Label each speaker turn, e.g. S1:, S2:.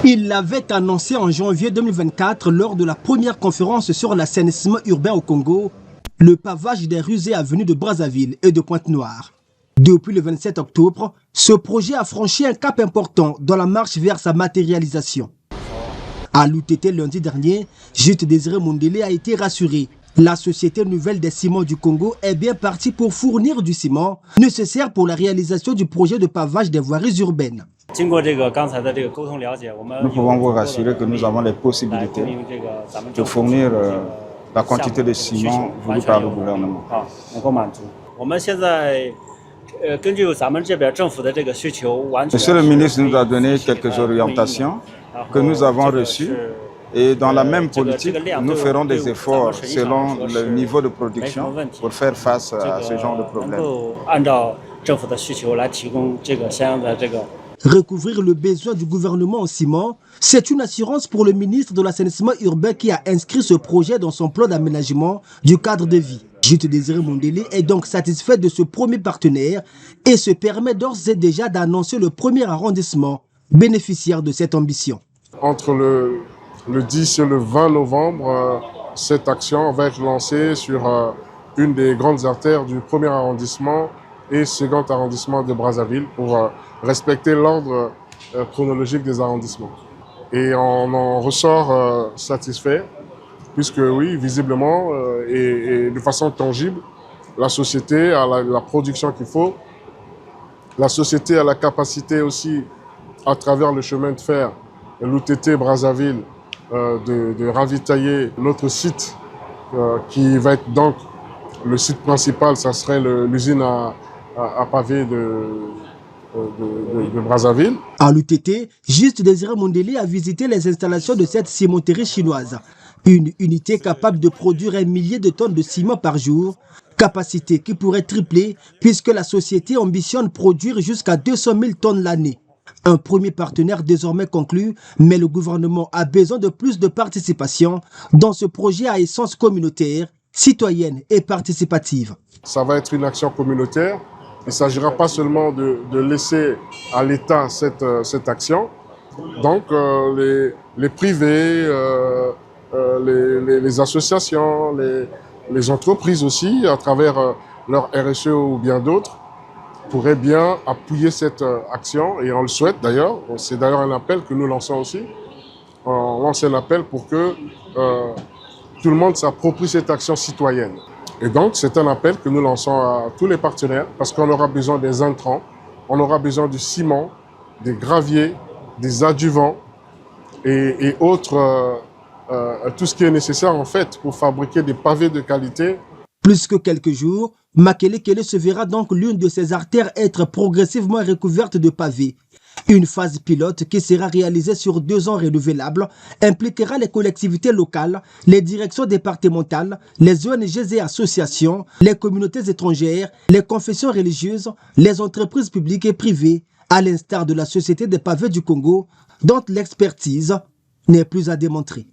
S1: Il l'avait annoncé en janvier 2024 lors de la première conférence sur l'assainissement urbain au Congo, le pavage des rues et avenues de Brazzaville et de Pointe-Noire. Depuis le 27 octobre, ce projet a franchi un cap important dans la marche vers sa matérialisation. À l'UTT lundi dernier, Juste Désiré Mundélé a été rassuré. La Société Nouvelle des Ciments du Congo est bien partie pour fournir du ciment nécessaire pour la réalisation du projet de pavage des voiries urbaines.
S2: Nous
S3: pouvons vous rassurer que nous avons les possibilités de fournir la quantité de ciment voulue par le gouvernement. Monsieur le ministre nous a donné quelques orientations que nous avons reçues et dans la même politique, nous ferons des efforts selon le niveau de production pour faire face à ce genre de problème.
S1: Recouvrir le besoin du gouvernement en ciment, c'est une assurance pour le ministre de l'assainissement urbain qui a inscrit ce projet dans son plan d'aménagement du cadre de vie. Juste Désiré Mundélé est donc satisfait de ce premier partenaire et se permet d'ores et déjà d'annoncer le premier arrondissement bénéficiaire de cette ambition.
S4: Entre le 10 et le 20 novembre, cette action va être lancée sur une des grandes artères du premier arrondissement et second arrondissement de Brazzaville pour respecter l'ordre chronologique des arrondissements. Et on en ressort satisfait, puisque oui, visiblement et de façon tangible, la société a la production qu'il faut. La société a la capacité aussi, à travers le chemin de fer, l'UTT Brazzaville, de ravitailler notre site qui va être donc le site principal, ça serait l'usine à pavé de Brazzaville.
S1: À l'UTT, Juste Désiré Mundélé a visité les installations de cette cimenterie chinoise. Une unité capable de produire 1 millier de tonnes de ciment par jour, capacité qui pourrait tripler puisque la société ambitionne produire jusqu'à 200 000 tonnes l'année. Un premier partenaire désormais conclu, mais le gouvernement a besoin de plus de participation dans ce projet à essence communautaire, citoyenne et participative.
S4: Ça va être une action communautaire. Il ne s'agira pas seulement de laisser à l'État cette action. Donc les privés, les associations, les entreprises aussi, à travers leur RSE ou bien d'autres, pourraient bien appuyer cette action, et on le souhaite d'ailleurs. C'est d'ailleurs un appel que nous lançons aussi. On lance un appel pour que tout le monde s'approprie cette action citoyenne. Et donc, c'est un appel que nous lançons à tous les partenaires parce qu'on aura besoin des intrants, on aura besoin du ciment, des graviers, des adjuvants et autres, tout ce qui est nécessaire en fait pour fabriquer des pavés de qualité.
S1: Plus que quelques jours, Makelekele se verra donc l'une de ses artères être progressivement recouverte de pavés. Une phase pilote qui sera réalisée sur 2 ans renouvelables impliquera les collectivités locales, les directions départementales, les ONG et associations, les communautés étrangères, les confessions religieuses, les entreprises publiques et privées, à l'instar de la Société des pavés du Congo, dont l'expertise n'est plus à démontrer.